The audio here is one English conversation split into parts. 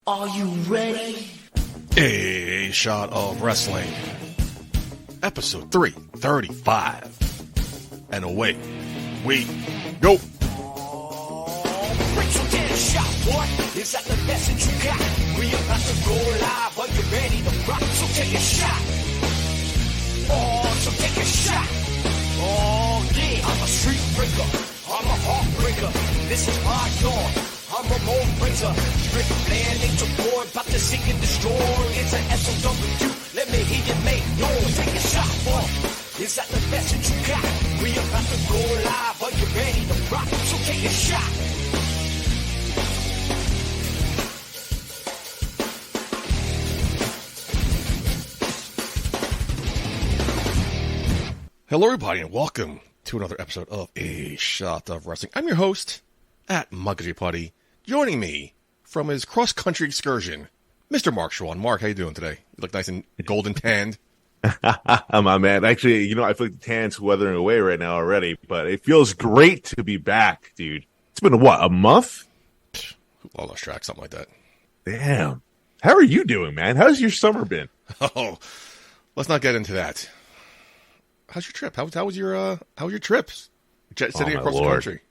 Are you ready? A Shot of Wrestling, episode 335. And away we go. So get a shot, what? Is that the message you got? We about to go live, are you ready to rock? So take a shot. Oh, so take a shot. Oh, yeah. I'm a street breaker. I'm a heartbreaker. This is my dawn. I'm a mold breaker. Rick Flair, Nature Boy, about to seek and destroy. It's an SOW. Let me hear you make noise. Take a shot, boy. Is that the message you got? We about to go live. Are you ready to rock? So take a shot. Hello, everybody, and welcome to another episode of A Shot of Wrestling. I'm your host at Muggy Putty. Joining me from his cross-country excursion, Mr. Mark Schwann. Mark, how you doing today? You look nice and golden tanned. My man. Actually, I feel like the tan's weathering away right now already, but it feels great to be back, dude. It's been, a month? Well, lost track, something like that. Damn. How are you doing, man? How's your summer been? Oh, let's not get into that. How's your trip? How was your trips? Jet setting across the country.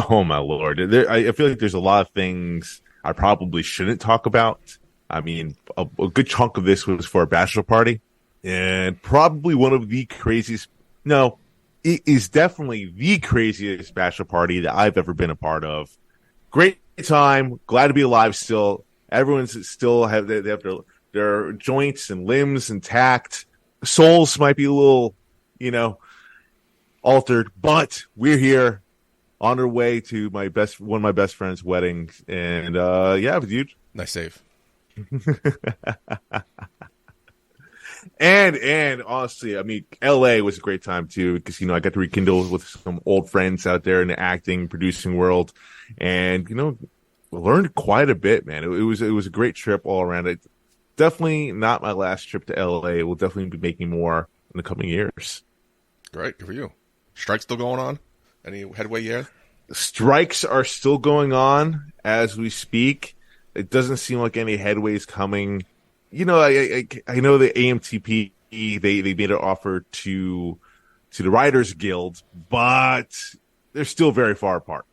Oh, my Lord. I feel like there's a lot of things I probably shouldn't talk about. I mean, a good chunk of this was for a bachelor party. And probably one of the craziest, no, it is definitely the craziest bachelor party that I've ever been a part of. Great time. Glad to be alive still. Everyone's still they have their joints and limbs intact. Souls might be a little, altered, but we're here on our way to one of my best friend's weddings. And, yeah, dude. Nice save. And honestly, I mean, LA was a great time too, because, I got to rekindle with some old friends out there in the acting, producing world. And, learned quite a bit, man. It was a great trip all around. It definitely not my last trip to LA. We'll definitely be making more in the coming years. Great. Good for you. Strike still going on? Any headway yet? Strikes are still going on as we speak. It doesn't seem like any headway's coming. I know the AMTP, they made an offer to the Writers Guild, but they're still very far apart.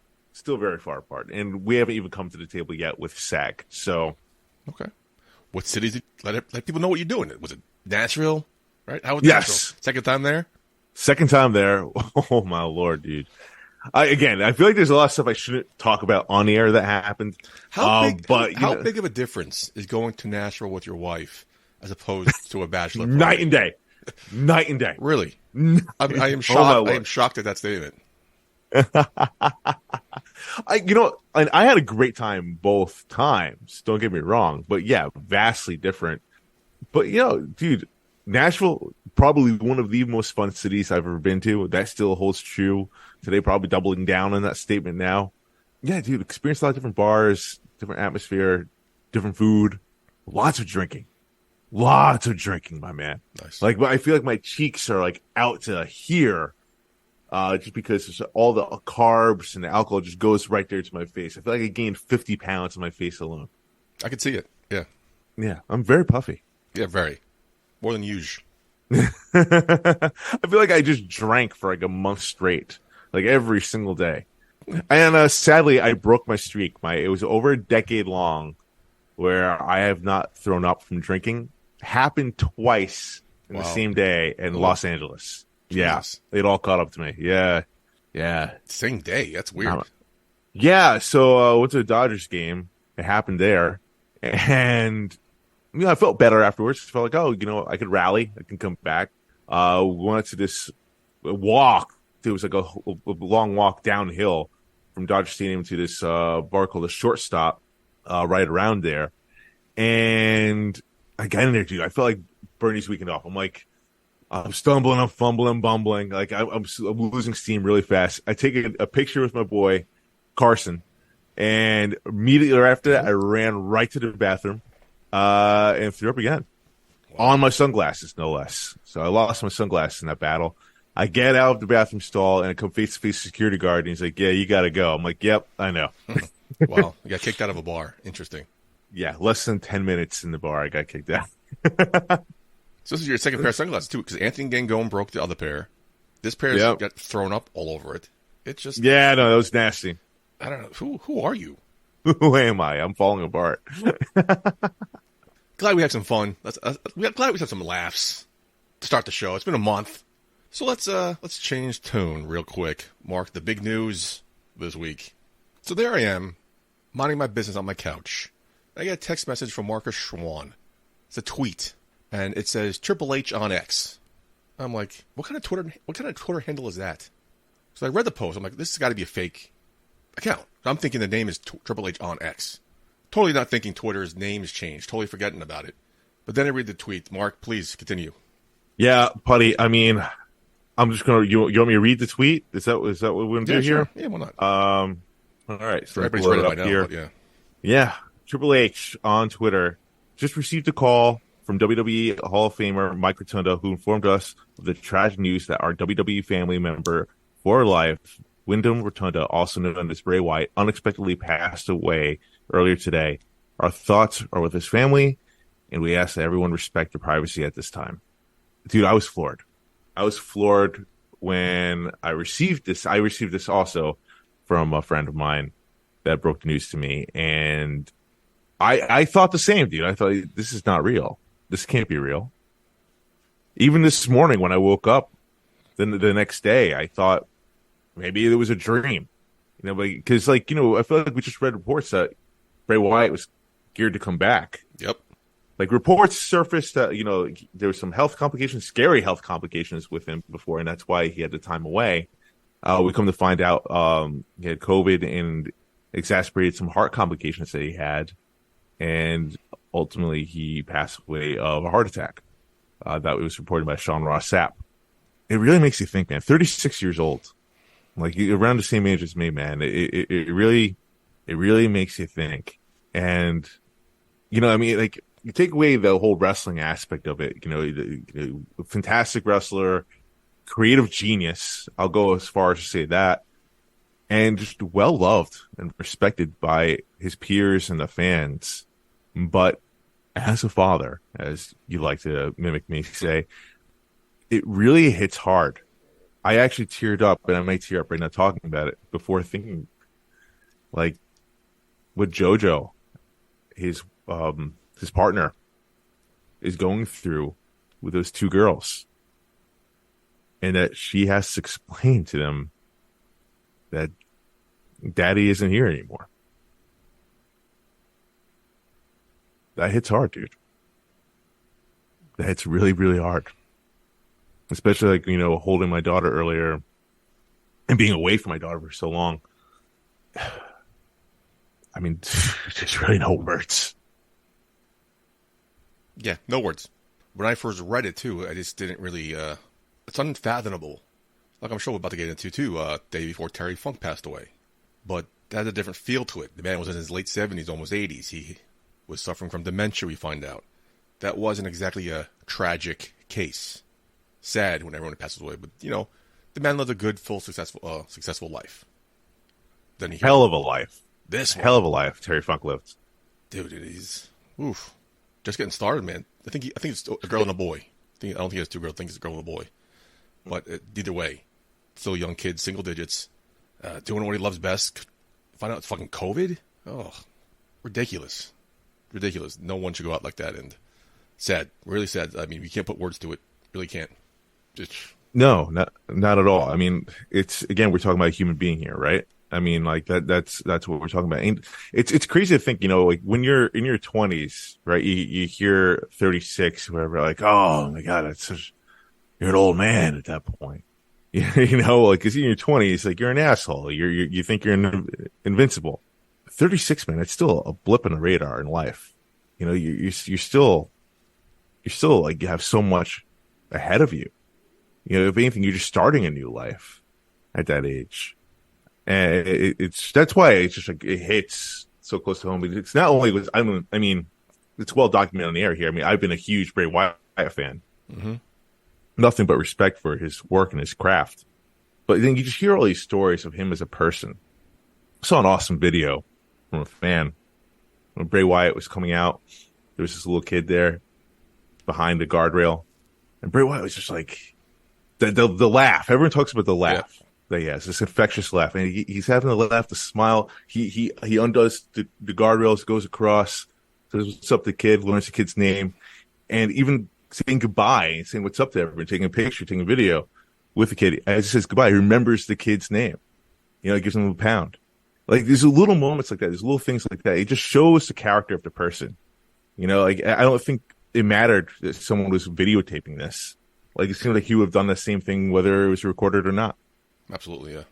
And we haven't even come to the table yet with SAG. So, okay. What cities? Let people know what you're doing. Was it Nashville? Right? How was yes. Nashville? Second time there? Second time there. Oh, my Lord, dude. I feel like there's a lot of stuff I shouldn't talk about on the air that happened. How big of a difference is going to Nashville with your wife as opposed to a bachelor party? Night and day. Really? I am shocked. I am shocked at that statement. I had a great time both times. Don't get me wrong, but yeah, vastly different. But dude, Nashville, probably one of the most fun cities I've ever been to. That still holds true today. Probably doubling down on that statement now. Yeah, dude, experienced a lot of different bars, different atmosphere, different food, lots of drinking, my man. Nice. Like, I feel like my cheeks are like out to here. Just because all the carbs and the alcohol just goes right there to my face. I feel like I gained 50 pounds on my face alone. I can see it. Yeah. Yeah. I'm very puffy. Yeah, very. More than usual. I feel like I just drank for like a month straight, like every single day. And sadly, I broke my streak. It was over a decade long where I have not thrown up from drinking. Happened twice in the same day in Los Angeles. Yes. Yeah, it all caught up to me. Yeah. Same day. That's weird. Yeah, so went to a Dodgers game. It happened there. And, I felt better afterwards. I felt like, I could rally. I can come back. We went to this walk. It was like a long walk downhill from Dodger Stadium to this bar called the Shortstop right around there. And I got in there, dude. I felt like Bernie's weekend off. I'm like, I'm stumbling, I'm fumbling, I'm bumbling. Like, I'm losing steam really fast. I take a picture with my boy, Carson, and immediately after that, I ran right to the bathroom and threw up again. Wow. On my sunglasses, no less. So I lost my sunglasses in that battle. I get out of the bathroom stall, and I come face-to-face security guard, and he's like, yeah, you got to go. I'm like, yep, I know. Wow. You got kicked out of a bar. Interesting. Yeah, less than 10 minutes in the bar, I got kicked out. So this is your second pair of sunglasses, too, because Anthony Gangone broke the other pair. This pair got thrown up all over it. It's just... Yeah, no, that was nasty. I don't know. Who are you? Who am I? I'm falling apart. Glad we had some fun. Glad we had some laughs to start the show. It's been a month. So let's change tone real quick. Mark, the big news this week. So there I am, minding my business on my couch. I get a text message from Marcus Schwann. It's a tweet, and it says Triple H on X. I'm like, what kind of Twitter handle is that? So I read the post. I'm like, this has got to be a fake account. I'm thinking the name is Triple H on X. Totally not thinking Twitter's name has changed. Totally forgetting about it. But then I read the tweet. Mark, please continue. Yeah, Putty. I mean, I'm just gonna. You want me to read the tweet? Is that what we're gonna do sure. here? Yeah, why not? All right. So everybody's read it by now. Here. But yeah. Yeah. Triple H on Twitter just received a call from WWE Hall of Famer Mike Rotunda, who informed us of the tragic news that our WWE family member for life, Wyndham Rotunda, also known as Bray Wyatt, unexpectedly passed away earlier today. Our thoughts are with his family, and we ask that everyone respect their privacy at this time. Dude, I was floored. I was floored when I received this. I received this also from a friend of mine that broke the news to me, and I thought the same, dude. I thought, this is not real. This can't be real. Even this morning when I woke up, then the next day, I thought maybe it was a dream. You know, because I feel like we just read reports that Bray Wyatt was geared to come back. Yep. Like reports surfaced that, there was some health complications, scary health complications with him before, and that's why he had the time away. We come to find out he had COVID and exacerbated some heart complications that he had. And ultimately, he passed away of a heart attack. That was reported by Sean Ross Sapp. It really makes you think, man. 36 years old, like around the same age as me, man. It really makes you think. And you take away the whole wrestling aspect of it. Fantastic wrestler, creative genius. I'll go as far as to say that, and just well loved and respected by his peers and the fans. But as a father, as you like to mimic me say, it really hits hard. I actually teared up, and I might tear up right now talking about it before thinking, like, what JoJo, his partner, is going through with those two girls, and that she has to explain to them that Daddy isn't here anymore. That hits hard, dude. That hits really, really hard. Especially holding my daughter earlier and being away from my daughter for so long. I mean, there's really no words. Yeah, no words. When I first read it, too, I just didn't really... it's unfathomable. Like I'm sure we're about to get into, too, day before Terry Funk passed away. But that had a different feel to it. The man was in his late 70s, almost 80s. He was suffering from dementia, we find out. That wasn't exactly a tragic case. Sad when everyone passes away, but, the man lived a good, full, successful life. Then Hell of a life. Hell of a life Terry Funk lived. Dude, he's... Oof. Just getting started, man. I think it's a girl and a boy. I don't think he has two girls. I think it's a girl and a boy. But either way, still a young kid, single digits, doing what he loves best. Find out it's fucking COVID? Oh, ridiculous. Ridiculous. No one should go out like that. And sad. Really sad. I mean, we can't put words to it. Really can't. No, not at all. I mean, we're talking about a human being here, right? I mean, like that's what we're talking about. And it's crazy to think, like when you're in your 20s, right? You hear 36, whatever, like, oh my God, you're an old man at that point. Because in your 20s, like you're an asshole. You think you're invincible. 36, man, it's still a blip in the radar in life. You're still like you have so much ahead of you. If anything, you're just starting a new life at that age. And that's why it's just like it hits so close to home. But it's not only it's well documented on the air here. I mean, I've been a huge Bray Wyatt fan. Mm-hmm. Nothing but respect for his work and his craft. But then you just hear all these stories of him as a person. I saw an awesome video from a fan when Bray Wyatt was coming out, there was this little kid there behind the guardrail, and Bray Wyatt was just like the laugh. Everyone talks about the laugh that he has, this infectious laugh, and he's having the laugh, the smile. He undoes the guardrails, goes across, says what's up to the kid, learns the kid's name, and even saying goodbye and saying what's up to everyone, taking a picture, taking a video with the kid. As he says goodbye, he remembers the kid's name. He gives him a pound. Like, there's little moments like that. There's little things like that. It just shows the character of the person. Like, I don't think it mattered that someone was videotaping this. Like, it seemed like he would have done the same thing whether it was recorded or not. Absolutely, yeah.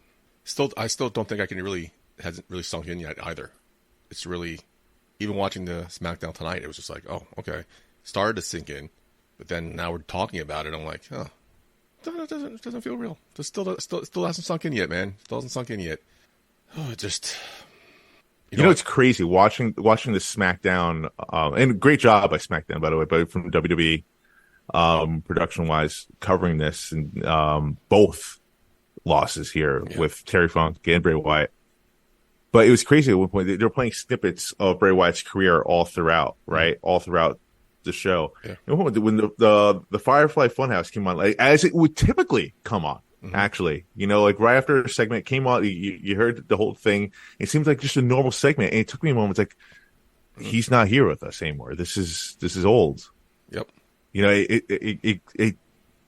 I still don't think hasn't really sunk in yet either. It's really, even watching the SmackDown tonight, it was just like, oh, okay. Started to sink in, but then now we're talking about it. I'm like, oh, it doesn't feel real. It still hasn't sunk in yet, man. Still hasn't sunk in yet. Oh, it just... You know, it's crazy watching the SmackDown, and great job by SmackDown, by the way, but from WWE, production wise, covering this and both losses here with Terry Funk and Bray Wyatt. But it was crazy at one point. They were playing snippets of Bray Wyatt's career all throughout, right? All throughout the show. Yeah. When the Firefly Funhouse came on, like, as it would typically come on. Actually, like right after the segment came out, you heard the whole thing. It seems like just a normal segment, and it took me a moment. It's like, he's not here with us anymore. This is old. Yep. It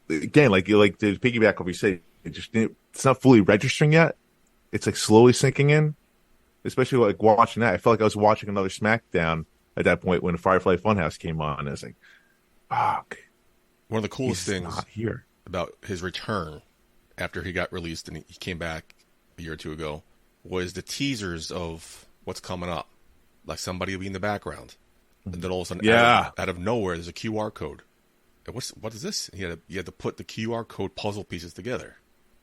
again, like to piggyback what you said, it's not fully registering yet. It's like slowly sinking in. Especially like watching that, I felt like I was watching another SmackDown at that point when the Firefly Funhouse came on. And I was like, fuck. One of the coolest things here about his return after he got released and he came back a year or two ago was the teasers of what's coming up. Like, somebody will be in the background, and then all of a sudden, out of nowhere, there's a QR code. And what is this? And you had to put the QR code puzzle pieces together.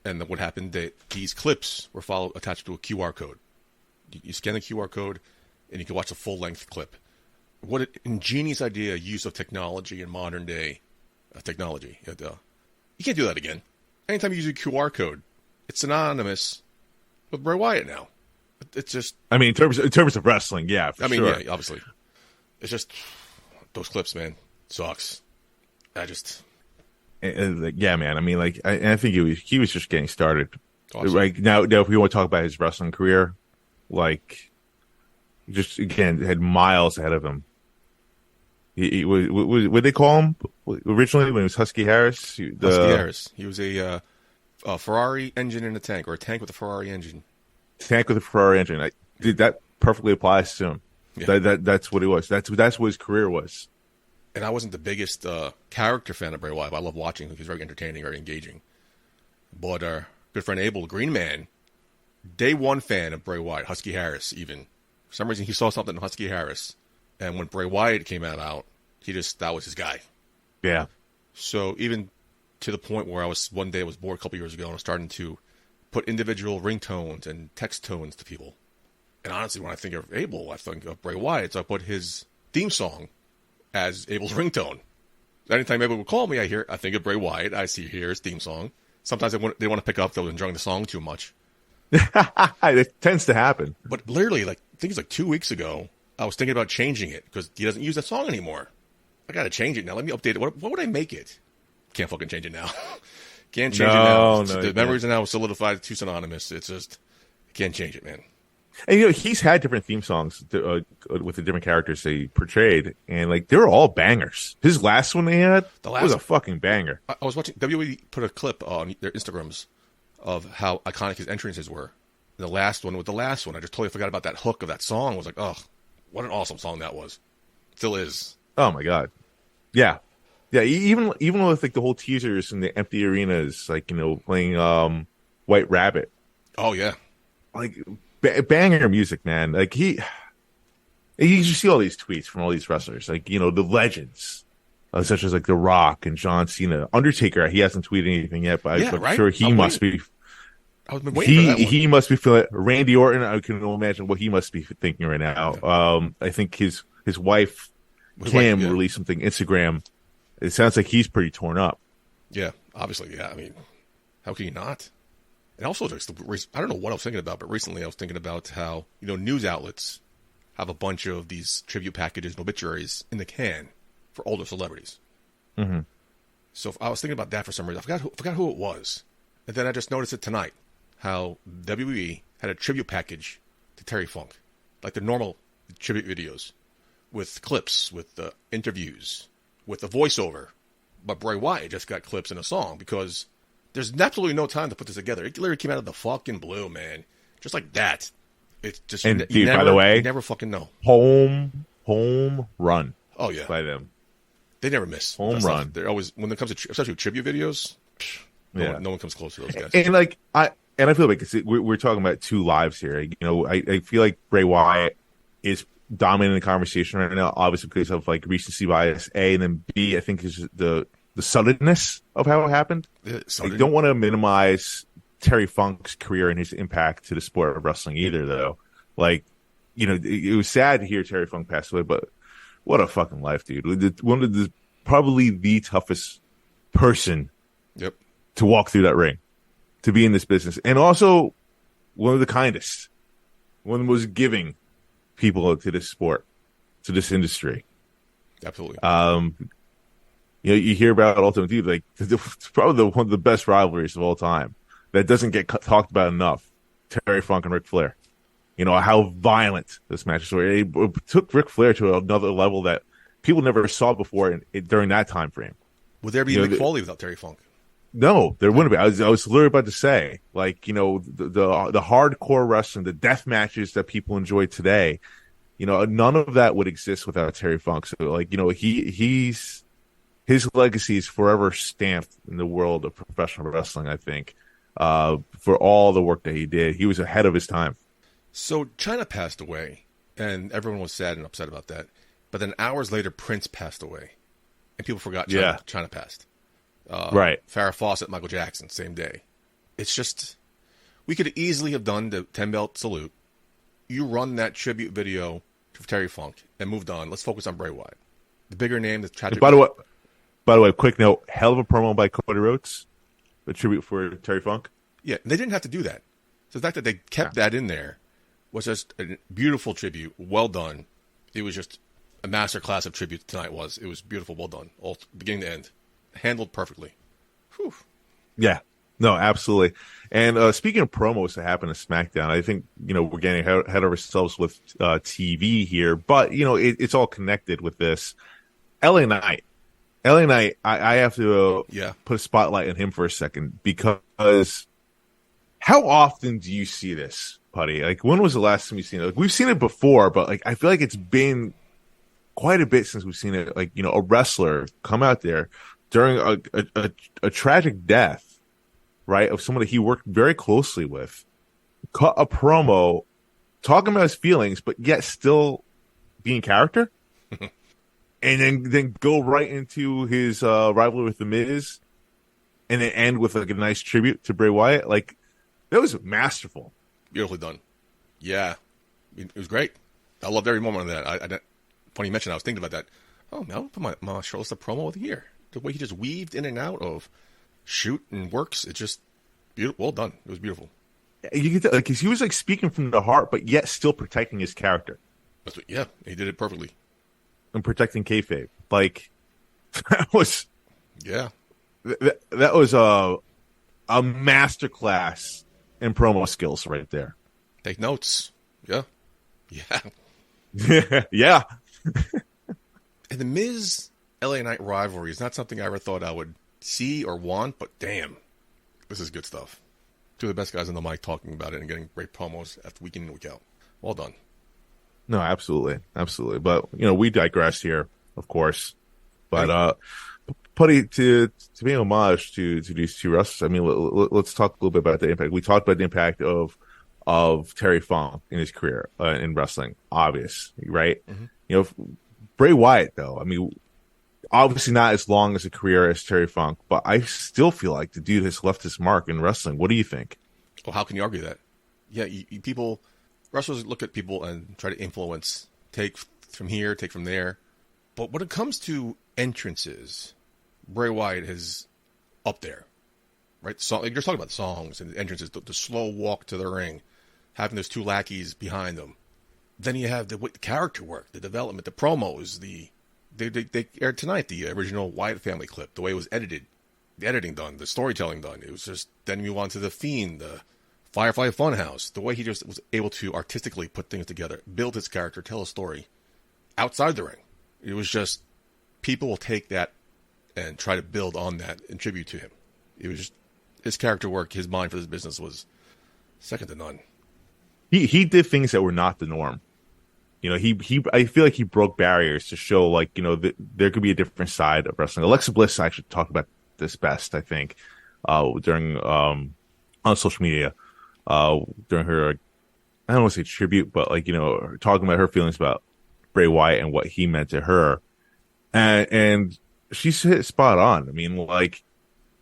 And then what happened? These clips were attached to a QR code. You scan the QR code, and you can watch a full length clip. What an ingenious idea! Use of technology in modern day technology. You can't do that again. Anytime you use a QR code, it's synonymous with Bray Wyatt now. It's just... I mean, in terms of wrestling, yeah, for sure. Yeah, obviously. It's just... Those clips, man, sucks. Yeah, man. I mean, like, I think he was just getting started. Awesome. Like, now, if we want to talk about his wrestling career, like, just, again, had miles ahead of him. He what did they call him originally when it was Husky Harris? Husky Harris. He was a Ferrari engine in a tank, or a tank with a Ferrari engine. Tank with a Ferrari engine. That perfectly applies to him. Yeah. That's what it was. That's what his career was. And I wasn't the biggest character fan of Bray Wyatt, but I love watching him. He's very entertaining, very engaging. But our good friend Abel, the Green Man, day one fan of Bray Wyatt, Husky Harris even. For some reason, he saw something in Husky Harris. And when Bray Wyatt came out, that was his guy. Yeah. So even to the point where one day I was bored a couple years ago, and I was starting to put individual ringtones and text tones to people. And honestly, when I think of Abel, I think of Bray Wyatt. So I put his theme song as Abel's ringtone. Anytime Abel would call me, I think of Bray Wyatt. I hear his theme song. Sometimes they want to pick up, they're enjoying the song too much. It tends to happen. But literally, I think it's like 2 weeks ago, I was thinking about changing it because he doesn't use that song anymore. I got to change it now. Let me update it. What would I make it? Can't fucking change it now. Can't change it now. The memories are now solidified, too synonymous. It's just, can't change it, man. And he's had different theme songs with the different characters they portrayed, and like they were all bangers. His last one they had was a fucking banger. I was watching WWE put a clip on their Instagrams of how iconic his entrances were. And the last one, I just totally forgot about that hook of that song. I was like, oh, what an awesome song that was. Still is. Oh my god. Yeah. Yeah, even with like the whole teasers and the empty arenas, like, playing White Rabbit. Oh yeah. Like banger music, man. Like you see all these tweets from all these wrestlers, like, the legends, such as like The Rock and John Cena. Undertaker, he hasn't tweeted anything yet, but I'm sure he must be. I've been waiting for that one. He must be feeling. Randy Orton, I can imagine what he must be thinking right now. Yeah. I think his wife Kim released something Instagram. It sounds like he's pretty torn up. Yeah, obviously. Yeah, I mean, how can you not? And also, I don't know what I was thinking about, but recently I was thinking about how, news outlets, have a bunch of these tribute packages and obituaries in the can for older celebrities. Mm-hmm. So I was thinking about that for some reason. I forgot who it was. And then I just noticed it tonight, how WWE had a tribute package to Terry Funk. Like the normal tribute videos, with clips, with the interviews, with the voiceover. But Bray Wyatt just got clips in a song because there's absolutely no time to put this together. It literally came out of the fucking blue, man. Just like that. It's just, and dude, by the way, you never fucking know. Home run. Oh yeah, by them. They never miss. Home run. They're always, when it comes to especially tribute videos. No one comes close to those guys. And like I feel like we're talking about two lives here. You know, I feel like Bray Wyatt is dominating the conversation right now, obviously because of like recency bias. A, and then B, I think is the suddenness of how it happened. I don't want to minimize Terry Funk's career and his impact to the sport of wrestling either, though. Like, you know, it was sad to hear Terry Funk pass away, but what a fucking life, dude. One of the probably the toughest person to walk through that ring, to be in this business. And also one of the kindest, one of the most giving people to this sport, to this industry. Absolutely. You know, you hear about Ultimate Team, like it's probably one of the best rivalries of all time that doesn't get talked about enough. Terry Funk and Ric Flair. You know, how violent this match was. It took Ric Flair to another level that people never saw before during that time frame. Would there be Mick Foley without Terry Funk? No, there wouldn't be. I was literally about to say, like, you know, the hardcore wrestling, the death matches that people enjoy today, you know, none of that would exist without Terry Funk. So, like, you know, his legacy is forever stamped in the world of professional wrestling, I think, for all the work that he did. He was ahead of his time. So China passed away, and everyone was sad and upset about that. But then hours later, Prince passed away, and people forgot China passed. Right. Farrah Fawcett, Michael Jackson, same day. It's just, we could easily have done the 10-belt salute. You run that tribute video to Terry Funk and moved on. Let's focus on Bray Wyatt. The bigger name, the tragic. By the way, quick note, hell of a promo by Cody Rhodes, the tribute for Terry Funk. Yeah, they didn't have to do that. So the fact that they kept that in there was just a beautiful tribute. Well done. It was just a masterclass of tribute tonight was. It was beautiful. Well done. All beginning to end. Handled perfectly. Whew. Yeah. No, absolutely. And speaking of promos that happened to SmackDown, I think, you know, we're getting ahead of ourselves with TV here, but, you know, it's all connected with this. LA Knight, I have to put a spotlight on him for a second, because how often do you see this, Putty? Like, when was the last time you've seen it? Like, we've seen it before, but, like, I feel like it's been quite a bit since we've seen it. Like, you know, a wrestler come out there during a tragic death, right, of someone that he worked very closely with, cut a promo talking about his feelings, but yet still being character, and then go right into his rivalry with The Miz, and then end with like a nice tribute to Bray Wyatt. Like, that was masterful. Beautifully done. Yeah. It was great. I loved every moment of that. Funny you mentioned, I was thinking about that. Oh, man, I'll put my show as the promo of the year. The way he just weaved in and out of shoot and works, it's just beautiful. Well done. It was beautiful. You get like, he was like speaking from the heart, but yet still protecting his character. Yeah, he did it perfectly. And protecting kayfabe. Like, that was that was a masterclass in promo skills right there. Take notes. Yeah. Yeah. And the Miz LA Knight rivalry is not something I ever thought I would see or want, but damn, this is good stuff. Two of the best guys on the mic talking about it and getting great promos after week in and week out. Well done. No, absolutely. But, you know, we digress here, of course. But Putty, to pay homage to these two wrestlers, I mean, let's talk a little bit about the impact. We talked about the impact of Terry Funk in his career in wrestling, obvious, right? Mm-hmm. You know, Bray Wyatt, though, I mean, obviously not as long as a career as Terry Funk, but I still feel like the dude has left his mark in wrestling. What do you think? Well, how can you argue that? Yeah, wrestlers look at people and try to influence, take from here, take from there. But when it comes to entrances, Bray Wyatt is up there, right? So, like, you're talking about songs and entrances, the slow walk to the ring, having those two lackeys behind them. Then you have the character work, the development, the promos, they aired tonight, the original Wyatt family clip, the way it was edited, the editing done, the storytelling done. It was just, then you on to the Fiend, the Firefly Funhouse, the way he just was able to artistically put things together, build his character, tell a story outside the ring. It was just, people will take that and try to build on that and tribute to him. It was just, his character work, his mind for this business was second to none. He did things that were not the norm. You know, I feel like he broke barriers to show, like, you know, that there could be a different side of wrestling. Alexa Bliss actually talked about this best, I think, during on social media, during her, I don't want to say tribute, but, like, you know, talking about her feelings about Bray Wyatt and what he meant to her, and she's hit spot on. I mean, like,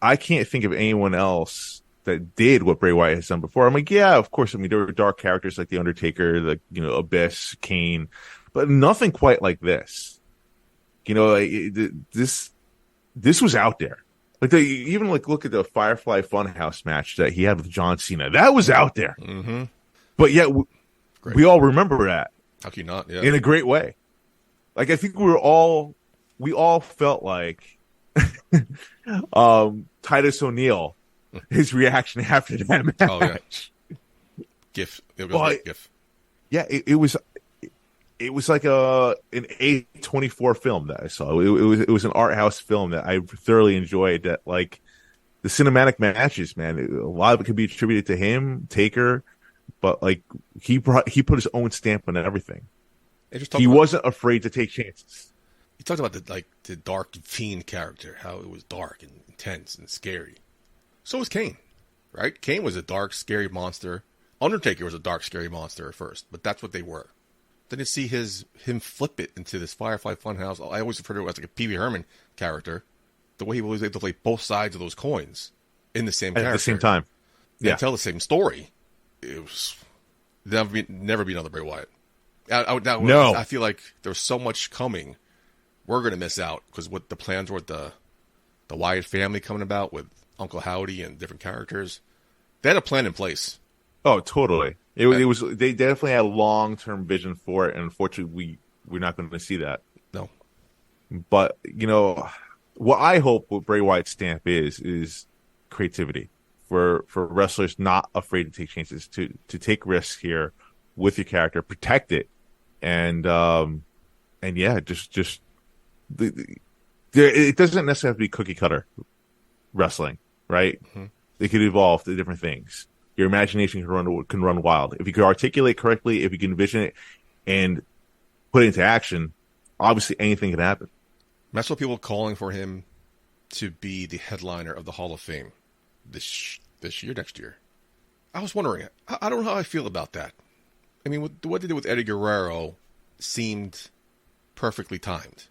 I can't think of anyone else that did what Bray Wyatt has done before. I'm like, yeah, of course. I mean, there were dark characters like The Undertaker, like, you know, Abyss, Kane, but nothing quite like this. You know, like, this was out there. Like, even like look at the Firefly Funhouse match that he had with John Cena. That was out there. Mm-hmm. But yet, we all remember that. How can you not? Yeah. In a great way. Like, I think we all felt like Titus O'Neil, his reaction after that match. Oh, yeah. GIF. It was a GIF. Yeah, it was like an A24 film that I saw. It was an art house film that I thoroughly enjoyed. That, like, the cinematic matches, man, a lot of it could be attributed to him, Taker, but, like, he put his own stamp on everything. He wasn't afraid to take chances. He talked about the dark Fiend character, how it was dark and intense and scary. So was Kane, right? Kane was a dark, scary monster. Undertaker was a dark, scary monster at first, but that's what they were. Then you see him flip it into this Firefly Funhouse. I always refer to it as like a Pee Wee Herman character. The way he was able to play both sides of those coins in the same character. At the same time. Yeah. And tell the same story. It was never be another Bray Wyatt. No. I feel like there's so much coming. We're going to miss out because what the plans were with the Wyatt family coming about with Uncle Howdy and different characters. They had a plan in place. Oh, totally. It was. They definitely had a long-term vision for it, and unfortunately, we're not going to see that. No. But, you know, what I hope what Bray Wyatt's stamp is creativity for wrestlers not afraid to take chances, to take risks here with your character, protect it, and yeah, just it doesn't necessarily have to be cookie cutter wrestling, right? Mm-hmm. It could evolve to different things. Your imagination can run wild. If you can articulate correctly, if you can envision it and put it into action, obviously anything can happen. That's what people are calling for him to be the headliner of the Hall of Fame this year, next year. I was wondering, I don't know how I feel about that. I mean, what they did with Eddie Guerrero seemed perfectly timed.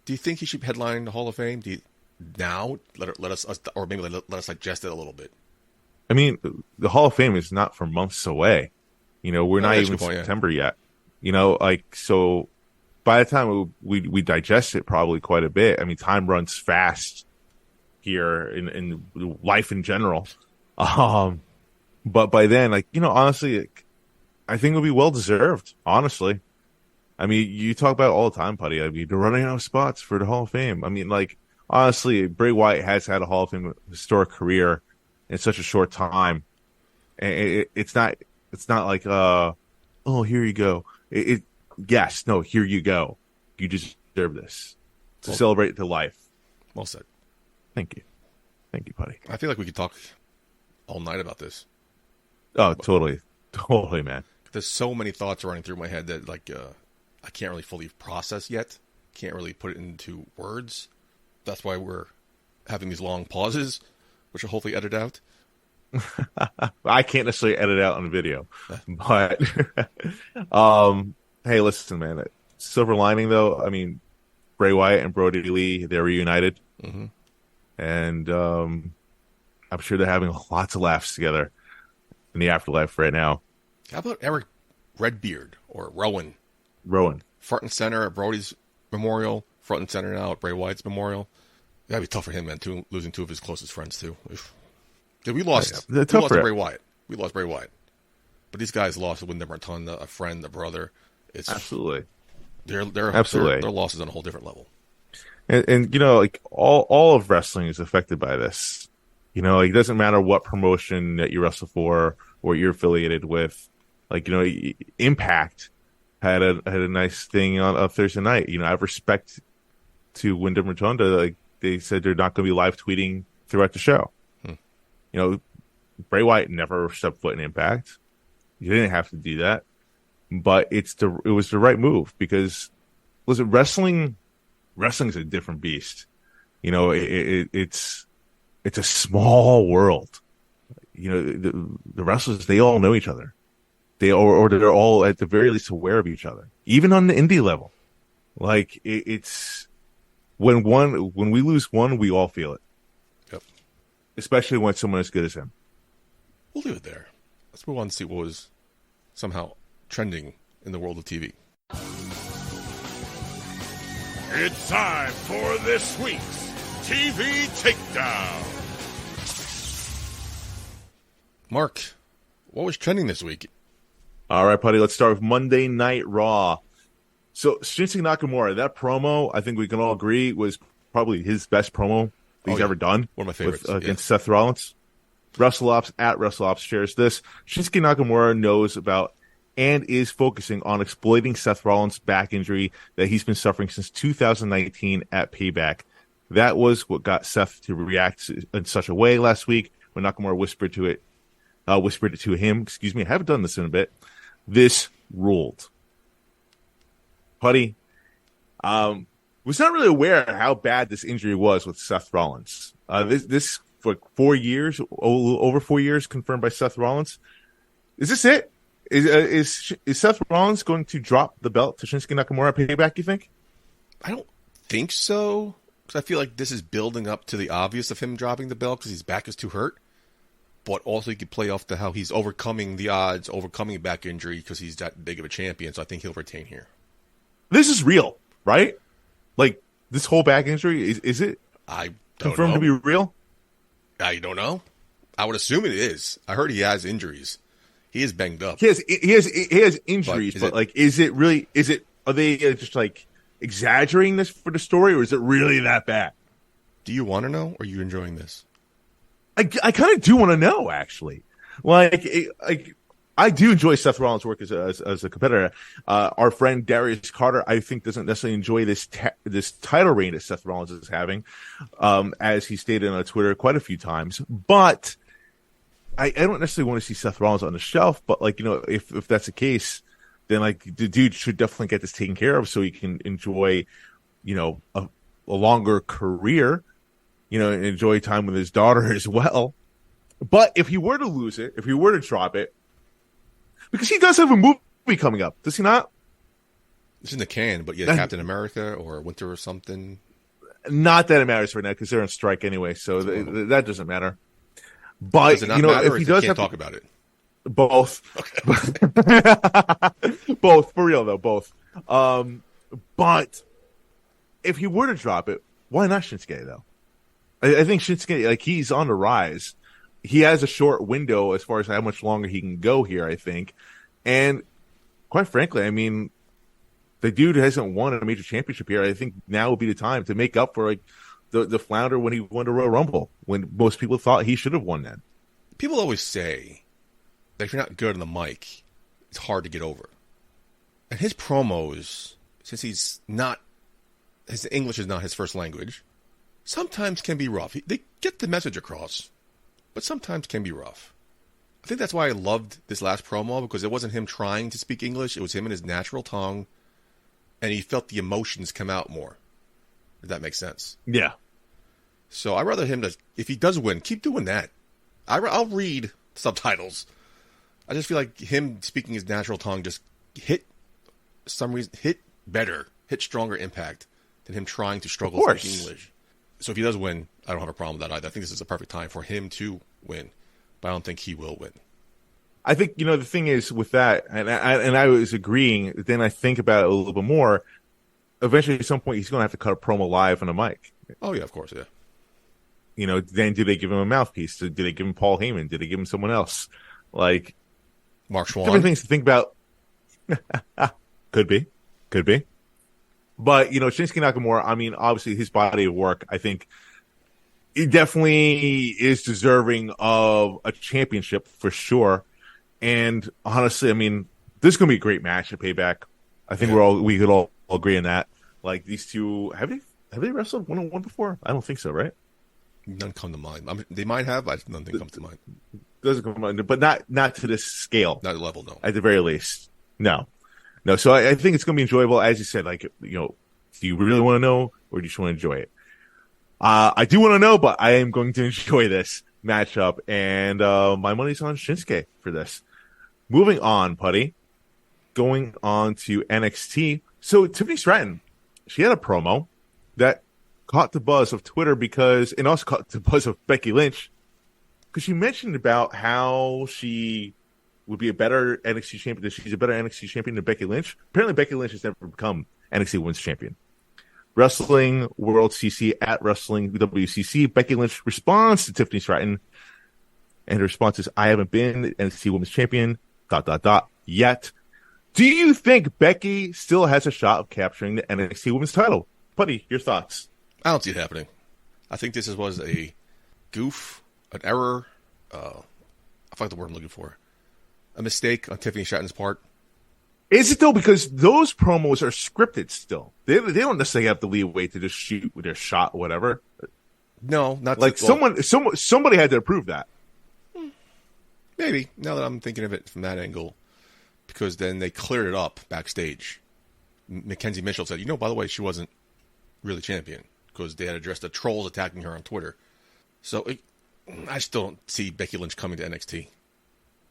Do you think he should headline the Hall of Fame? Let us digest it a little bit. I mean, the Hall of Fame is not for months away. You know, we're not even September yet. You know, like, so by the time we digest it probably quite a bit. I mean, time runs fast here in life in general. But by then, like, you know, honestly, I think it would be well deserved, honestly. I mean, you talk about it all the time, Putty. I mean, they're running out of spots for the Hall of Fame. I mean, like, honestly, Bray Wyatt has had a Hall of Fame historic career in such a short time. And it's not like, oh, here you go. Yes, no, here you go. You deserve this to celebrate the life. Well said. Thank you. Thank you, Putty. I feel like we could talk all night about this. Oh, totally. Totally, man. There's so many thoughts running through my head that, like, I can't really fully process yet. Can't really put it into words. That's why we're having these long pauses, which will hopefully edit out. I can't necessarily edit out on video, but hey, listen, man. Silver lining, though. I mean, Bray Wyatt and Brody Lee, they're reunited, mm-hmm. and I'm sure they're having lots of laughs together in the afterlife right now. How about Eric Redbeard or Rowan? Rowan. Front and center at Brody's memorial. Front and center now at Bray Wyatt's memorial. That'd be tough for him, man, losing two of his closest friends, too. Dude, we lost Bray Wyatt. We lost Bray Wyatt. But these guys lost Wyndham Rotunda, a friend, a brother. It's Absolutely. Absolutely. Their loss is on a whole different level. And you know, like all of wrestling is affected by this. You know, like, it doesn't matter what promotion that you wrestle for or you're affiliated with. Like, you know, Impact had a nice thing on Thursday night. You know, I have respect to Wyndham Rotunda. Like, they said they're not going to be live tweeting throughout the show. You know, Bray Wyatt never stepped foot in Impact. You didn't have to do that, but it was the right move because, listen, wrestling's a different beast. You know, it's a small world. You know, the wrestlers, they all know each other. They're all at the very least aware of each other, even on the indie level. Like, it's when we lose one, we all feel it. Yep. Especially when someone as good as him. We'll leave it there. Let's move on and see what was somehow trending in the world of TV. It's time for this week's TV Takedown. Mark, what was trending this week? All right, buddy, let's start with Monday Night Raw. So, Shinsuke Nakamura, that promo, I think we can all agree, was probably his best promo he's ever done. One of my favorites. Against Seth Rollins. WrestleOps at WrestleOps shares this. Shinsuke Nakamura knows about and is focusing on exploiting Seth Rollins' back injury that he's been suffering since 2019 at Payback. That was what got Seth to react in such a way last week when Nakamura whispered it to him. Excuse me, I haven't done this in a bit. This ruled. Putty, was not really aware of how bad this injury was with Seth Rollins. This for 4 years, over 4 years, confirmed by Seth Rollins. Is this it? Is Seth Rollins going to drop the belt to Shinsuke Nakamura at Payback, you think? I don't think so, because I feel like this is building up to the obvious of him dropping the belt because his back is too hurt. But also he could play off to how he's overcoming the odds, overcoming a back injury because he's that big of a champion. So I think he'll retain here. This is real, right? Like, this whole back injury, is it I don't confirmed know. to be real? I don't know. I would assume it is. I heard he has injuries. He is banged up. He has injuries, but like, is it really? Are they just like exaggerating this for the story, or is it really that bad? Do you want to know, or are you enjoying this? I kind of do want to know, actually. Like, I do enjoy Seth Rollins' work as a competitor. Our friend Darius Carter, I think, doesn't necessarily enjoy this title reign that Seth Rollins is having, as he stated on Twitter quite a few times. But I don't necessarily want to see Seth Rollins on the shelf. But, like, you know, if that's the case, then, like, the dude should definitely get this taken care of so he can enjoy, you know, a longer career, you know, and enjoy time with his daughter as well. But if he were to lose it, if he were to drop it, because he does have a movie coming up, does he not? It's in the can, but yeah, Captain America or Winter or something. Not that it matters right now because they're on strike anyway, so that doesn't matter. But you know, if he does can't talk about it, both, okay. Both for real though, both. But if he were to drop it, why not Shinsuke though? I think Shinsuke, like, he's on the rise. He has a short window as far as how much longer he can go here, I think. And quite frankly, I mean, the dude hasn't won a major championship here. I think now would be the time to make up for, like, the flounder when he won the Royal Rumble, when most people thought he should have won that. People always say that if you're not good on the mic, it's hard to get over. And his promos, since his English is not his first language, sometimes can be rough. They get the message across, but sometimes can be rough. I think that's why I loved this last promo, because it wasn't him trying to speak English. It was him in his natural tongue, and he felt the emotions come out more, if that makes sense. Yeah. So I'd rather him to, if he does win, keep doing that. I'll read subtitles. I just feel like him speaking his natural tongue just hit stronger impact than him trying to struggle speaking English. So if he does win, I don't have a problem with that either. I think this is a perfect time for him to win, but I don't think he will win. I think, you know, the thing is with that, and I was agreeing, then I think about it a little bit more. Eventually, at some point, he's going to have to cut a promo live on a mic. Oh, yeah, of course, yeah. You know, then do they give him a mouthpiece? Do they give him Paul Heyman? Do they give him someone else? Like, Mark Schwann? different things to think about. Could be. But, Shinsuke Nakamura, I mean, obviously his body of work, I think he definitely is deserving of a championship for sure. And honestly, I mean, this is going to be a great match at Payback. I think we could all agree on that. Like these two, have they wrestled one-on-one before? I don't think so, right? None come to mind. They might have, but nothing comes to mind. Doesn't come to mind, but not to this scale. Not level, no. At the very least, no. So I think it's going to be enjoyable, as you said. Like, do you really want to know, or do you just want to enjoy it? I do want to know, but I am going to enjoy this matchup, and my money's on Shinsuke for this. Moving on, Putty. Going on to NXT. So Tiffany Stratton, she had a promo that caught the buzz of Twitter and also caught the buzz of Becky Lynch, because she mentioned about how she would be a better NXT champion, that she's a better NXT champion than Becky Lynch. Apparently, Becky Lynch has never become NXT Women's Champion. Wrestling World CC at Wrestling WCC, Becky Lynch responds to Tiffany Stratton, and her response is, "I haven't been NXT Women's Champion, ... yet. Do you think Becky still has a shot of capturing the NXT Women's title?" Putty, your thoughts? I don't see it happening. I think this was a goof, an error. I forgot the word I'm looking for. A mistake on Tiffany Stratton's part. Is it though? Because those promos are scripted still. They don't necessarily have the leeway to just shoot with their shot or whatever. No, not like somebody had to approve that. Maybe, now that I'm thinking of it from that angle, because then they cleared it up backstage. Mackenzie Mitchell said, by the way, she wasn't really champion, because they had addressed the trolls attacking her on Twitter. So I still don't see Becky Lynch coming to NXT.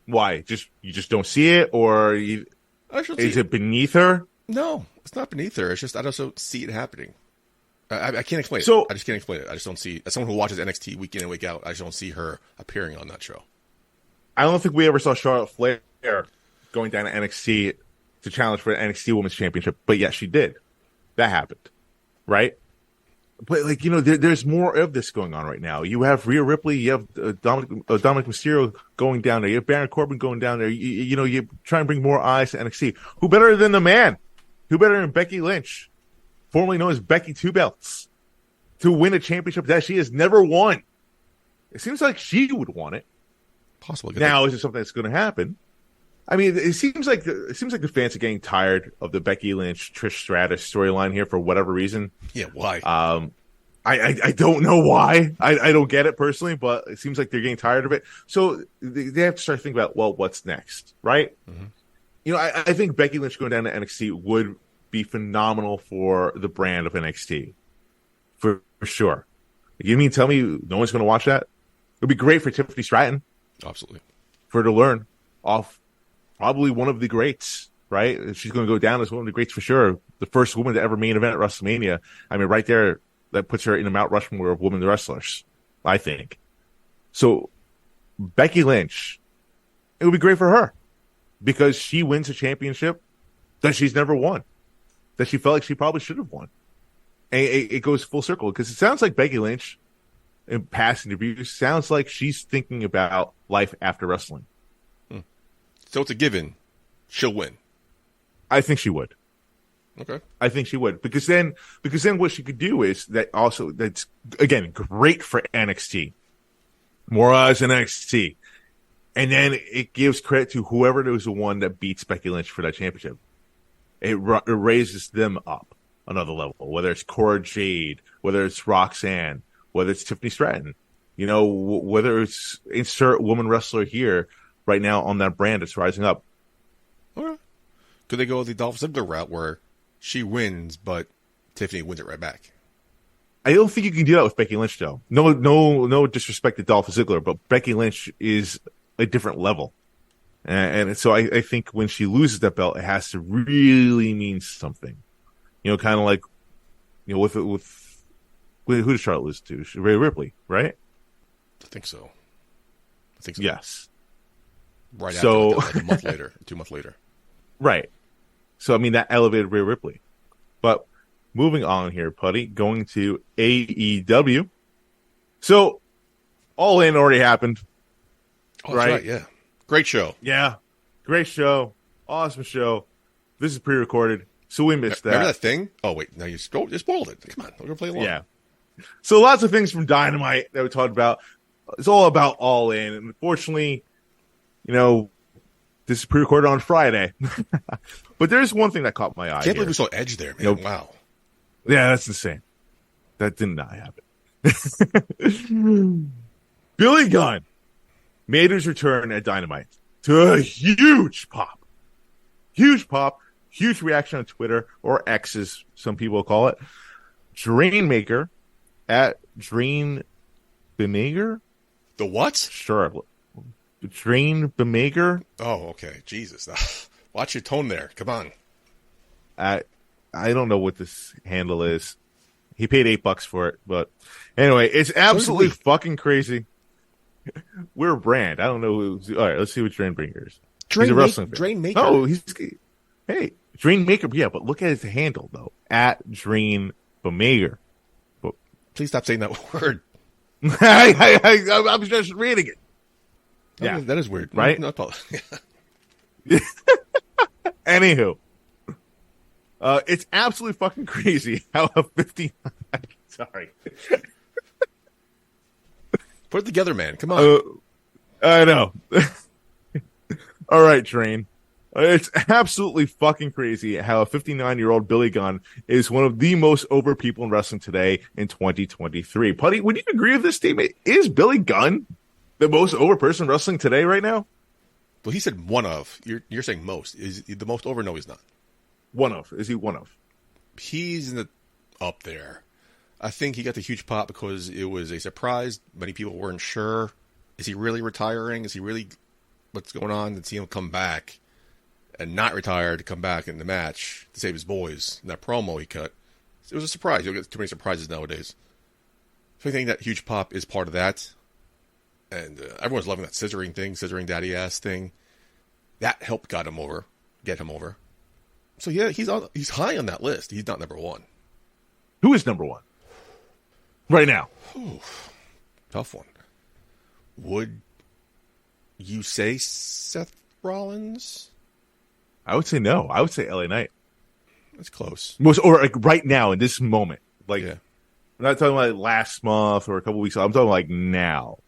Why? You just don't see it, or is it beneath her? No, it's not beneath her. It's just I don't see it happening. I can't explain it. I just can't explain it. I just don't see. As someone who watches NXT week in and week out, I just don't see her appearing on that show. I don't think we ever saw Charlotte Flair going down to NXT to challenge for the NXT Women's Championship, but yes, she did. That happened, right? But there's more of this going on right now. You have Rhea Ripley, you have Dominic Mysterio going down there, you have Baron Corbin going down there. You try and bring more eyes to NXT. Who better than the man? Who better than Becky Lynch, formerly known as Becky Two Belts, to win a championship that she has never won? It seems like she would want it. Possibly. Now, is it something that's going to happen? I mean, it seems like the fans are getting tired of the Becky Lynch Trish Stratus storyline here for whatever reason. Yeah, why? I don't know why. I don't get it personally, but it seems like they're getting tired of it. So they have to start thinking about, well, what's next, right? Mm-hmm. I think Becky Lynch going down to NXT would be phenomenal for the brand of NXT, for sure. You mean tell me no one's going to watch that? It would be great for Tiffany Stratton. Absolutely. For her to learn off probably one of the greats, right? She's going to go down as one of the greats for sure. The first woman to ever main event at WrestleMania. I mean, right there, that puts her in the Mount Rushmore of women wrestlers, I think. So, Becky Lynch, it would be great for her because she wins a championship that she's never won, that she felt like she probably should have won. And it goes full circle because it sounds like Becky Lynch, in past interviews, sounds like she's thinking about life after wrestling. So it's a given. She'll win. I think she would. Okay. I think she would because then what she could do is that's again great for NXT. More eyes in NXT, and then it gives credit to whoever was the one that beats Becky Lynch for that championship. It raises them up another level. Whether it's Cora Jade, whether it's Roxanne, whether it's Tiffany Stratton, whether it's insert woman wrestler here right now on that brand that's rising up. Okay. Could they go the Dolph Ziggler route where she wins, but Tiffany wins it right back? I don't think you can do that with Becky Lynch, though. No disrespect to Dolph Ziggler, but Becky Lynch is a different level. And so I think when she loses that belt, it has to really mean something. Kind of like, with who did Charlotte lose to? Rhea Ripley, right? I think so. Yes. Right after, like a month later, 2 months later. Right. So, I mean, that elevated Rhea Ripley. But moving on here, Putty, going to AEW. So, All In already happened. Oh, right? Yeah. Great show. Yeah. Great show. Awesome show. This is pre-recorded, so we missed that. Remember that thing? Oh, wait. No, you spoiled it. Come on. We're going to play along. Yeah. So lots of things from Dynamite that we talked about. It's all about All In. And unfortunately, this is pre-recorded on Friday. But there's one thing that caught my eye. I can't believe we saw Edge there, man. Wow. Yeah, that's insane. That did not happen. Billy Gunn made his return at Dynamite to a huge pop. Huge pop. Huge reaction on Twitter, or X as some people call it. Drainmaker at Drain Bemaker? The what? Sure. Drain Bemaker? Oh, okay. Jesus. Watch your tone there. Come on. I don't know what this handle is. He paid $8 for it, but anyway, it's absolutely fucking crazy. We're a brand. I don't know who's. All right, let's see what Drainmaker is. He's a wrestling fan. Drainmaker. Oh, hey, Drainmaker. Yeah, but look at his handle though. At Drain Bemaker. Please stop saying that word. I'm just reading it. Yeah, that is weird, right? Anywho, it's absolutely fucking crazy how a 59. Sorry. Put it together, man. Come on. I know. All right, Train. It's absolutely fucking crazy how a 59-year-old Billy Gunn is one of the most over people in wrestling today in 2023. Putty, would you agree with this statement? Is Billy Gunn the most over person in wrestling today right now? Well, he said one of. You're saying most. Is he the most over? No, he's not. One of. Is he one of? He's up there. I think he got the huge pop because it was a surprise. Many people weren't sure. Is he really retiring? Is he really... What's going on? To see him come back and not retire to come back in the match to save his boys. And that promo he cut. It was a surprise. You don't get too many surprises nowadays. So I think that huge pop is part of that. And everyone's loving that scissoring daddy ass thing. That helped get him over. So yeah, he's high on that list. He's not number one. Who is number one? Right now. Ooh, tough one. Would you say Seth Rollins? I would say no. I would say LA Knight. That's close. Or like right now in this moment. Like, yeah. I'm not talking like last month or a couple weeks ago. I'm talking like now.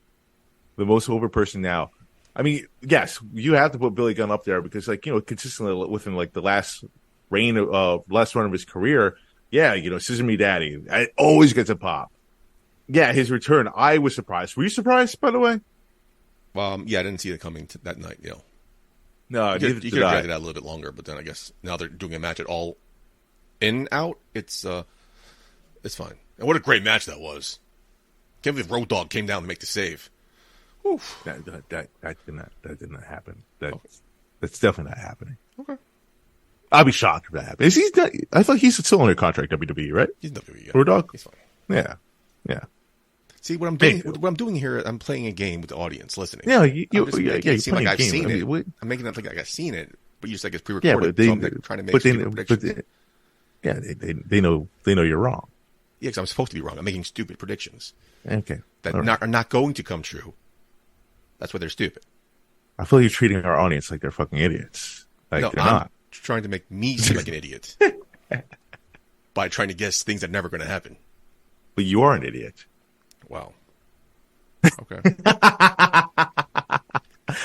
The most over person now. I mean, yes, you have to put Billy Gunn up there because, like, consistently within like the last run of his career, yeah, Scissor Me Daddy, it always gets a pop. Yeah, his return, I was surprised. Were you surprised, by the way? Yeah, I didn't see it coming that night. No, you could have dragged it out a little bit longer, but then I guess now they're doing a match at all in out. It's fine. And what a great match that was! Can't believe Road Dogg came down to make the save. Oof. That did not happen. That's definitely not happening. Okay. I'll be shocked if that happens. I thought he's still under contract WWE, right? He's WWE. Yeah. Road Dogg? He's fine. Yeah. See what I'm doing? What I'm doing here? I'm playing a game with the audience listening. Yeah, you're playing a game. I'm making it like I've seen it, but you said it's pre-recorded. Yeah, so I'm trying to make stupid predictions. They know you're wrong. Yeah, because I'm supposed to be wrong. I'm making stupid predictions. Okay. That are not going to come true. That's why they're stupid. I feel you're treating our audience like they're fucking idiots. Like no, they're I'm not. Trying to make me seem like an idiot by trying to guess things that are never going to happen. But you are an idiot. Wow. Okay.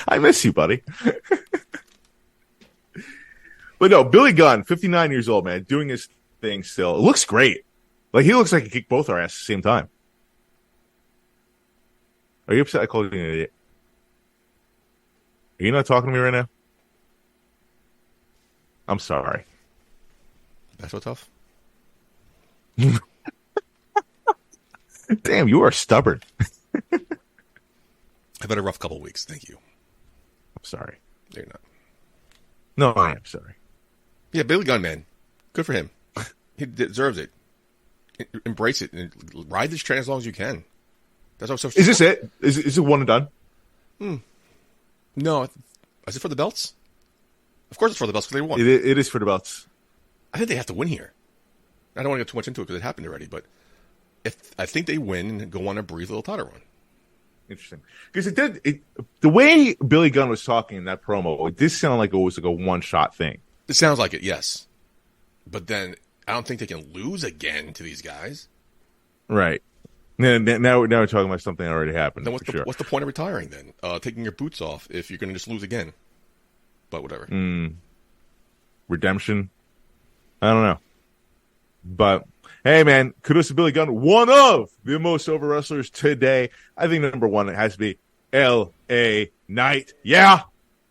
I miss you, buddy. But no, Billy Gunn, 59 years old, man, doing his thing still. It looks great. Like, he looks like he kicked both our asses at the same time. Are you upset I called you an idiot? Are you not talking to me right now? I'm sorry. That's so tough. Damn, you are stubborn. I've had a rough couple of weeks. Thank you. I'm sorry. You're not. No, I am sorry. Yeah, Billy Gunn, man. Good for him. He deserves it. Embrace it and ride this train as long as you can. That's also. Is this it? Is it one and done? No. Is it for the belts? Of course it's for the belts because they won. It is for the belts. I think they have to win here. I don't want to get too much into it because it happened already, but I think they win and go on a brief little title run. Interesting. Because the way Billy Gunn was talking in that promo, it did sound like it was like a one-shot thing. It sounds like it, yes. But then I don't think they can lose again to these guys. Right. Now we're talking about something that already happened. Then what's the point of retiring then? Taking your boots off if you're going to just lose again. But whatever. Redemption. I don't know. But, hey, man, kudos to Billy Gunn. One of the most over wrestlers today. I think number one, it has to be L.A. Knight. Yeah.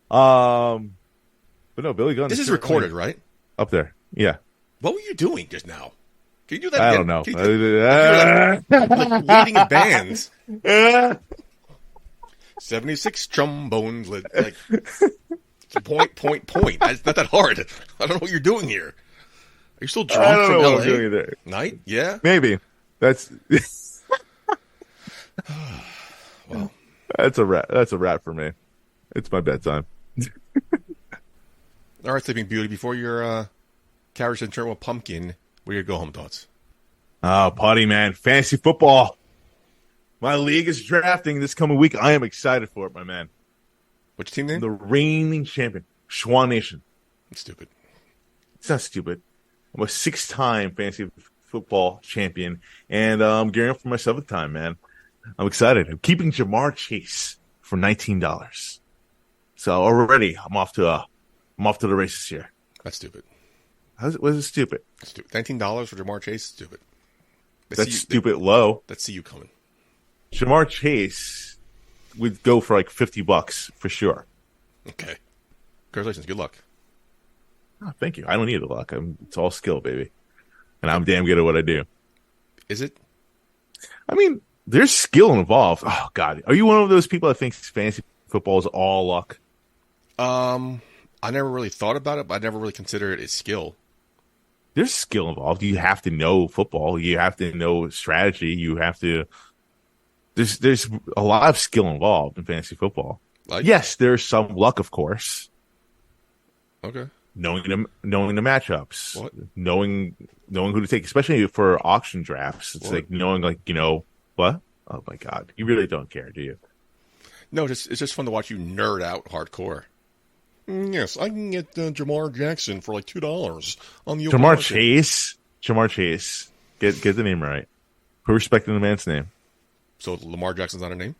But no, Billy Gunn. This is recorded, right? Up there. Yeah. What were you doing just now? Can you do that I again? don't know. Like leading a band. 76 trombones. Like, point. It's not that hard. I don't know what you're doing here. Are you still drunk I don't from know LA? what I'm doing there. Night? Yeah? Maybe. That's Well, that's a wrap. That's a wrap for me. It's my bedtime. all right, Sleeping Beauty. Before your carriage and turn with pumpkin, what are your go-home thoughts? Oh, Putty, man. Fantasy football. My league is drafting this coming week. I am excited for it, my man. What's your team name? The reigning champion, Schwan Nation. It's stupid. It's not stupid. I'm a 6-time fantasy football champion, and I'm gearing up for my 7th time, man. I'm excited. I'm keeping Jamar Chase for $19. So already, I'm off to the races here. That's stupid. Was it stupid? Stupid. $19 for Jamar Chase? Stupid. That's stupid low. Let's see you coming. Jamar Chase would go for like $50 for sure. Okay. Congratulations. Good luck. Oh, thank you. I don't need the luck. It's all skill, baby. And I'm damn good at what I do. Is it? I mean, there's skill involved. Oh, God. Are you one of those people that thinks fantasy football is all luck? I never really thought about it, but I never really considered it a skill. There's skill involved. You have to know football. You have to know strategy. You have to. There's a lot of skill involved in fantasy football. Like? Yes, there's some luck, of course. Okay. Knowing the matchups, What? knowing who to take, especially for auction drafts. It's What? like knowing, like, what? Oh my God, you really don't care, do you? No, it's just fun to watch you nerd out hardcore. Yes, I can get Jamar Jackson for like $2 on the open Jamar market. Chase. Jamar Chase. Get the name right. Put respect in the man's name. So Lamar Jackson's not a name?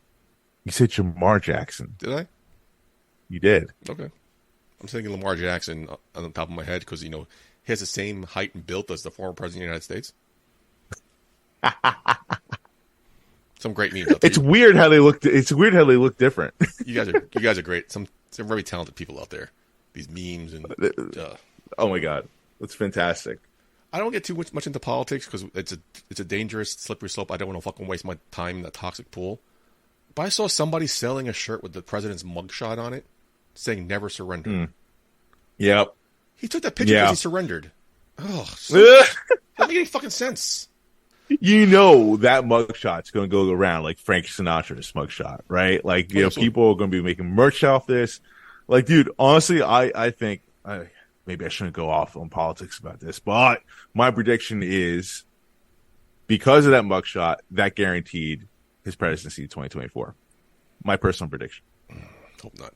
You said Jamar Jackson. Did I? You did. Okay. I'm thinking Lamar Jackson on the top of my head because, he has the same height and build as the former president of the United States. Some great memes out there. It's weird how they look. It's weird how they look different. You guys are great. Some very talented people out there. These memes and Oh my God, that's fantastic. I don't get too much into politics because it's a dangerous slippery slope. I don't want to fucking waste my time in that toxic pool. But I saw somebody selling a shirt with the president's mugshot on it, saying "Never surrender." Yep. He took that picture because he surrendered. Oh, doesn't make any fucking sense. You know that mugshot's going to go around like Frank Sinatra's mugshot, right? Like, people are going to be making merch off this. Like, dude, honestly, I think maybe I shouldn't go off on politics about this, but my prediction is because of that mugshot, that guaranteed his presidency in 2024. My personal prediction. Hope not.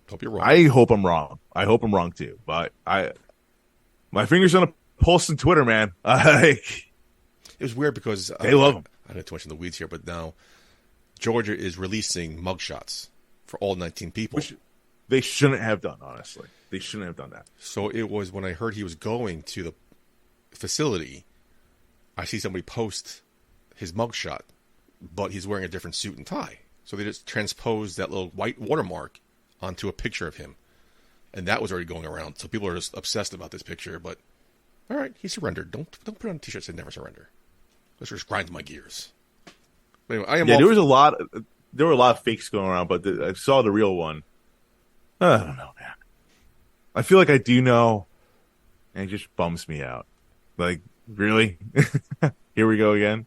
Hope you're wrong. I hope I'm wrong. I hope I'm wrong too, but my fingers on a pulse on Twitter, man. It was weird because they love him. I don't get too much in the weeds here, but now Georgia is releasing mugshots for all 19 people. Which they shouldn't have done, honestly. They shouldn't have done that. So it was when I heard he was going to the facility, I see somebody post his mugshot, but he's wearing a different suit and tie. So they just transposed that little white watermark onto a picture of him. And that was already going around. So people are just obsessed about this picture, but all right, he surrendered. Don't put on a t-shirt that said never surrender. Let's just grind my gears. But anyway, I am there were a lot of fakes going around, but I saw the real one. I don't know, man. I feel like I do know, and it just bums me out. Like, really? Here we go again?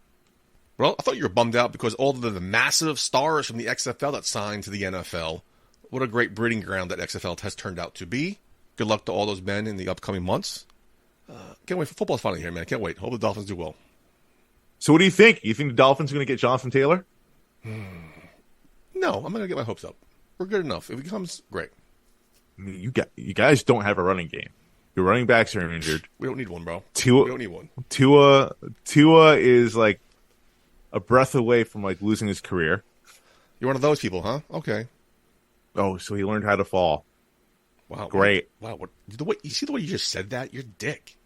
Well, I thought you were bummed out because all of the massive stars from the XFL that signed to the NFL. What a great breeding ground that XFL has turned out to be. Good luck to all those men in the upcoming months. Can't wait for football's finally here, man. Can't wait. Hope the Dolphins do well. So what do you think? You think the Dolphins are going to get Jonathan Taylor? No, I'm not going to get my hopes up. We're good enough. If he comes, great. I mean, you guys don't have a running game. Your running backs are injured. We don't need one, bro. We don't need one. Tua is like a breath away from like losing his career. You're one of those people, huh? Okay. Oh, so he learned how to fall. Wow. Great. Wow. You see the way you just said that? You're a dick.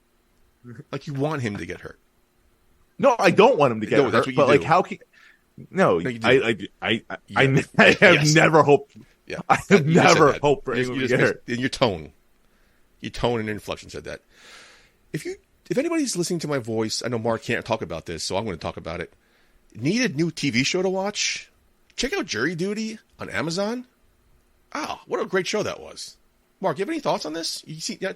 Like you want him to get hurt. No, I don't want him to get hurt. That's what you but do. like, how can? No, you do. I have never hoped. Yeah, I have never hoped for anyone to get hurt. In your tone and inflection said that. If anybody's listening to my voice, I know Mark can't talk about this, so I'm going to talk about it. Need a new TV show to watch? Check out Jury Duty on Amazon. Oh, what a great show that was. Mark, you have any thoughts on this? You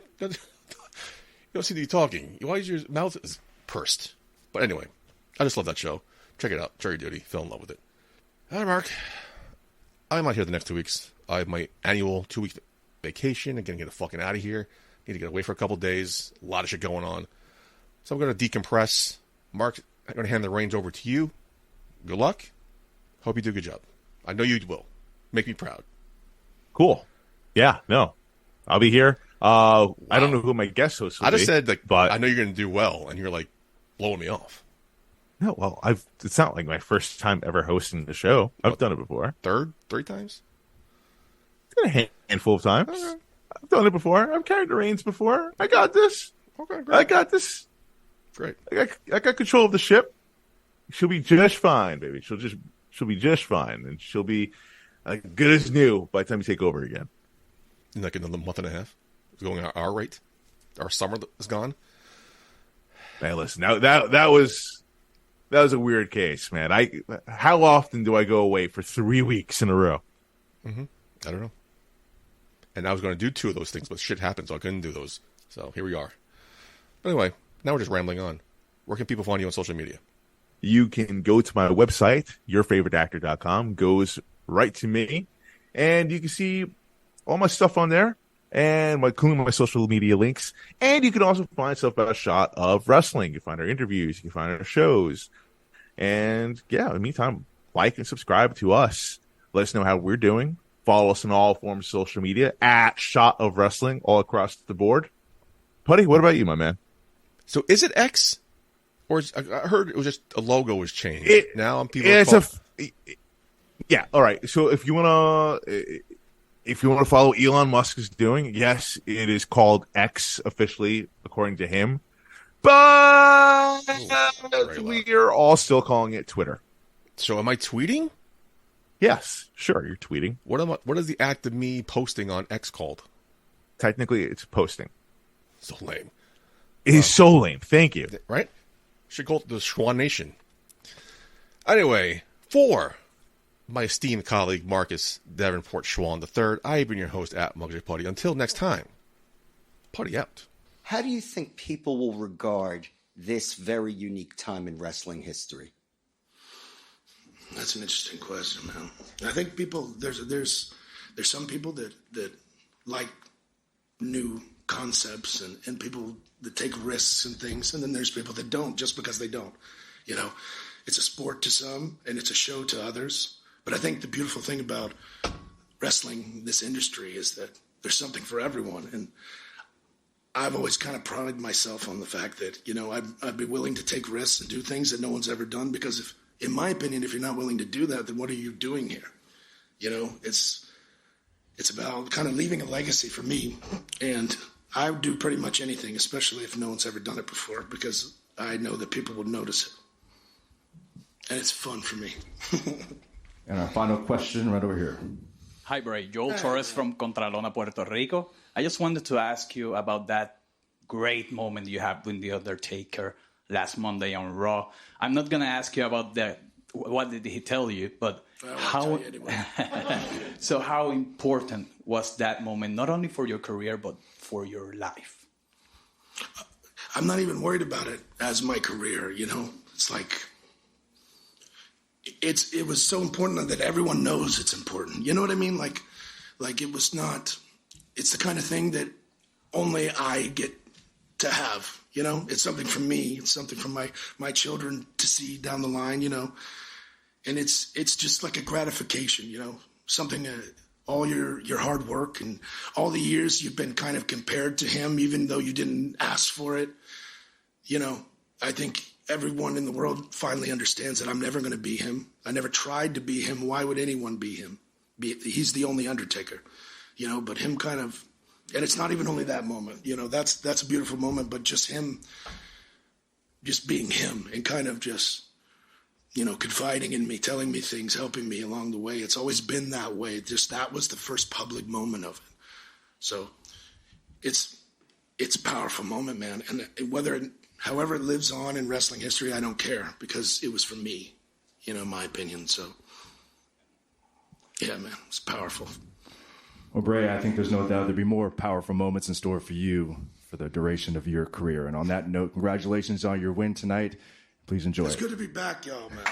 don't seem to be talking. Why is your mouth pursed? But anyway, I just love that show. Check it out. Jury Duty. Fell in love with it. All right, Mark. I'm out here the next 2 weeks. I have my annual 2-week vacation. I'm going to get the fucking out of here. Need to get away for a couple days. A lot of shit going on. So I'm going to decompress. Mark, I'm going to hand the reins over to you. Good luck. Hope you do a good job. I know you will. Make me proud. Cool. Yeah, no. I'll be here. Wow. I don't know who my guest host will be. I just said, but I know you're going to do well, and you're, blowing me off. No, well, it's not like my first time ever hosting the show. I've done it before. Three times? A handful of times. Okay. I've done it before. I've carried the reins before. I got this. Okay, great. I got this. Great. I got control of the ship. She'll be just fine, baby. She'll be just fine, and she'll be good as new by the time you take over again. In another month and a half, it's going at our rate. Our summer is gone. Man, listen, that was a weird case, man. How often do I go away for 3 weeks in a row? Mm-hmm. I don't know. And I was going to do 2 of those things, but shit happened, so I couldn't do those. So here we are. But anyway, now we're just rambling on. Where can people find you on social media? You can go to my website, yourfavoriteactor.com. Goes right to me. And you can see all my stuff on there, and including my social media links. And you can also find stuff about a shot of wrestling. You can find our interviews. You can find our shows. And, yeah, in the meantime, like and subscribe to us. Let us know how we're doing. Follow us on all forms of social media at Shot of Wrestling all across the board. Putty, what about you, my man? So is it X? Or I heard it was just a logo was changed. Now people yeah, all right. So if you want to follow Elon Musk is doing, yes, it is called X officially according to him. But we are all still calling it Twitter. So am I tweeting? Yes, sure, you're tweeting. What is the act of me posting on X called? Technically, it's posting. So lame. It is so lame. Thank you. Right? Should call it the Schwan Nation. Anyway, for my esteemed colleague Marcus Davenport Schwan III, I have been your host at Muggsy Putty. Until next time, Putty out. How do you think people will regard this very unique time in wrestling history? That's an interesting question, man. I think people there's some people that like new concepts and people that take risks and things, and then there's people that don't just because they don't. You know, it's a sport to some and it's a show to others. But I think the beautiful thing about wrestling, this industry, is that there's something for everyone. And I've always kind of prided myself on the fact that, you know, I'd be willing to take risks and do things that no one's ever done, because in my opinion, if you're not willing to do that, then what are you doing here? You know, it's about kind of leaving a legacy for me. And I would do pretty much anything, especially if no one's ever done it before, because I know that people would notice it. And it's fun for me. And our final question right over here. Hi, Bray. Joel Torres from Contralona, Puerto Rico. I just wanted to ask you about that great moment you had with The Undertaker last Monday on Raw. I'm not going to ask you about what did he tell you, but how so how important was that moment, not only for your career, but for your life? I'm not even worried about it as my career, you know? It's like, it was so important that everyone knows it's important. You know what I mean? Like it was not, it's the kind of thing that only I get to have, you know? It's something from me. It's something from my children to see down the line, you know? And it's just like a gratification, you know? Something all your hard work and all the years you've been kind of compared to him, even though you didn't ask for it. You know, I think everyone in the world finally understands that I'm never going to be him. I never tried to be him. Why would anyone be him? He's the only Undertaker, you know, but him kind of, and it's not even only that moment, you know, that's a beautiful moment, but just him, just being him and kind of just, you know, confiding in me, telling me things, helping me along the way. It's always been that way. Just that was the first public moment of it. So it's a powerful moment, man. And however it lives on in wrestling history, I don't care, because it was for me, you know, my opinion. So yeah, man, it's powerful. Well, Bray, I think there's no doubt there'll be more powerful moments in store for you for the duration of your career. And on that note, congratulations on your win tonight. Please enjoy. It's good to be back, y'all, man.